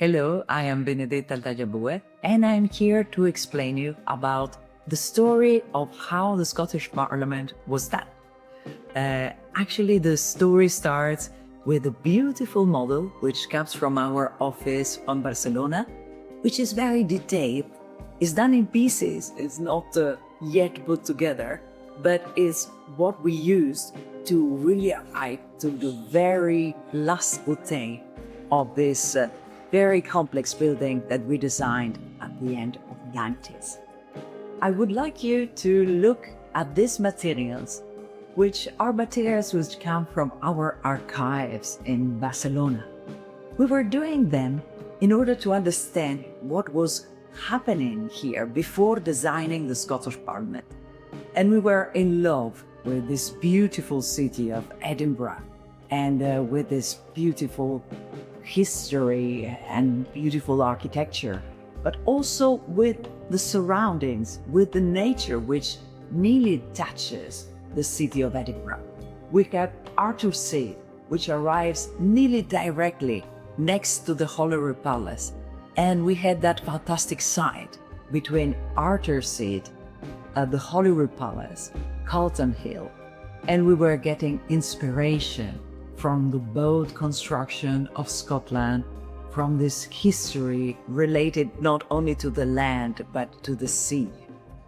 Hello, I am Benedetta Tagliabue, and I'm here to explain you about the story of how the Scottish Parliament was done. Actually, the story starts with a beautiful model which comes from our office on Barcelona, which is very detailed. It's done in pieces, it's not yet put together, but is what we used to really arrive to the very last bouteille of this very complex building that we designed at the end of the 90s. I would like you to look at these materials, which are materials which come from our archives in Barcelona. We were doing them in order to understand what was happening here before designing the Scottish Parliament. And we were in love with this beautiful city of Edinburgh and with this beautiful history and beautiful architecture, but also with the surroundings, with the nature which nearly touches the city of Edinburgh. We have Arthur's Seat, which arrives nearly directly next to the Holyrood Palace. And we had that fantastic site between Arthur's Seat, the Holyrood Palace, Calton Hill, and we were getting inspiration from the boat construction of Scotland, from this history related not only to the land but to the sea.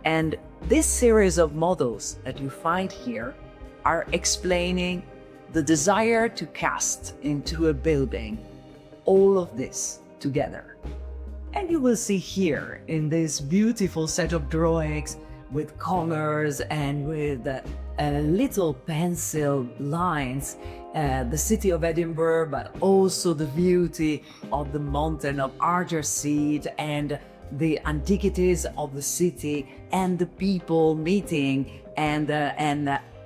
And this series of models that you find here are explaining the desire to cast into a building all of this together. And you will see here in this beautiful set of drawings with colors and with little pencil lines, the city of Edinburgh, but also the beauty of the mountain of Arthur's Seat and the antiquities of the city and the people meeting and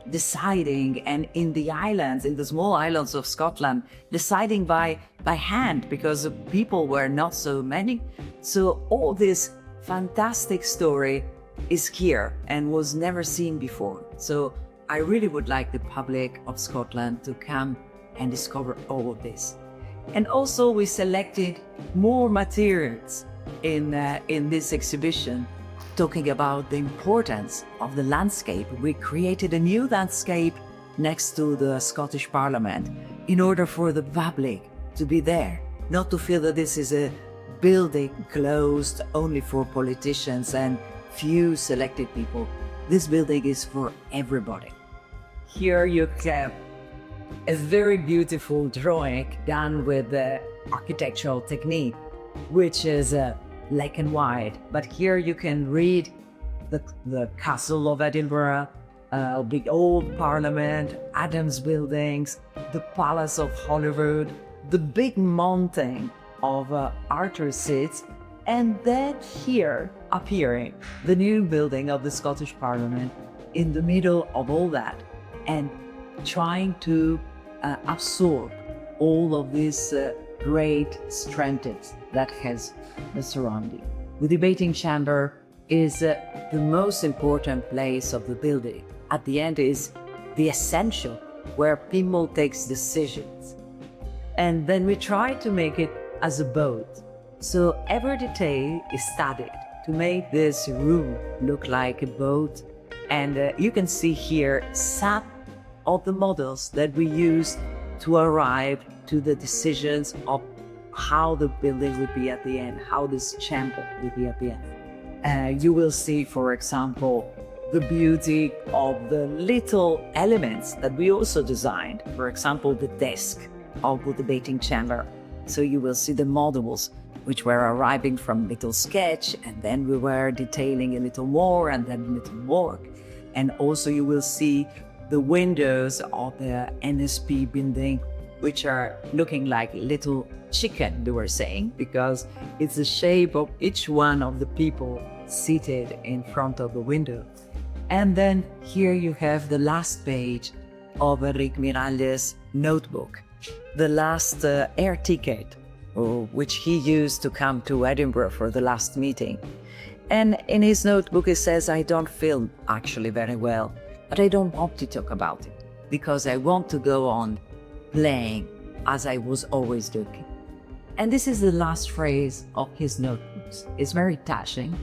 deciding, and in the islands, in the small islands of Scotland, deciding by hand because people were not so many. So all this fantastic story is here and was never seen before. So I really would like the public of Scotland to come and discover all of this. And also we selected more materials in this exhibition, talking about the importance of the landscape. We created a new landscape next to the Scottish Parliament in order for the public to be there, not to feel that this is a building closed only for politicians and few selected people. This building is for everybody. Here you have a very beautiful drawing done with the architectural technique, which is black and white. But here you can read the Castle of Edinburgh, the old Parliament, Adams buildings, the Palace of Holyrood, the big mountain of Arthur's Seat, and then here appearing the new building of the Scottish Parliament in the middle of all that, and trying to absorb all of this great strengths that has the surrounding. The debating chamber is the most important place of the building. At the end is the essential where people takes decisions. And then we try to make it as a boat. So every detail is studied to make this room look like a boat. And you can see here some of the models that we use to arrive to the decisions of how the building would be at the end, how this chamber would be at the end. You will see, for example, the beauty of the little elements that we also designed. For example, the desk of the debating chamber. So you will see the models which were arriving from little sketch, and then we were detailing a little more and then a little more. And also you will see the windows of the NSP building, which are looking like little chicken, they were saying, because it's the shape of each one of the people seated in front of the window. And then here you have the last page of Enric Miralles' notebook, the last air ticket, which he used to come to Edinburgh for the last meeting. And in his notebook he says, I don't feel actually very well, but I don't want to talk about it because I want to go on playing as I was always doing. And this is the last phrase of his notebooks. It's very touching.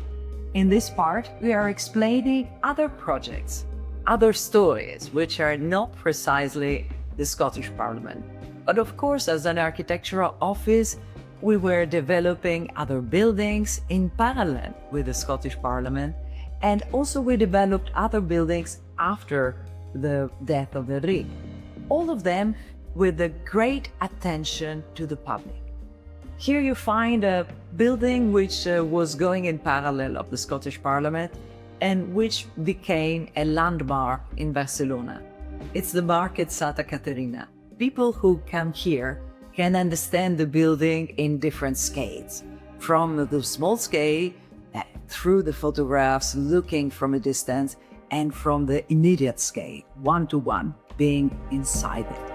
In this part, we are explaining other projects, other stories, which are not precisely the Scottish Parliament. But of course, as an architectural office, we were developing other buildings in parallel with the Scottish Parliament, and also we developed other buildings after the death of Enric. All of them with a great attention to the public. Here you find a building which was going in parallel of the Scottish Parliament and which became a landmark in Barcelona. It's the Market Santa Caterina. People who come here can understand the building in different scales, from the small scale, through the photographs, looking from a distance, and from the immediate scale, one-to-one, being inside it.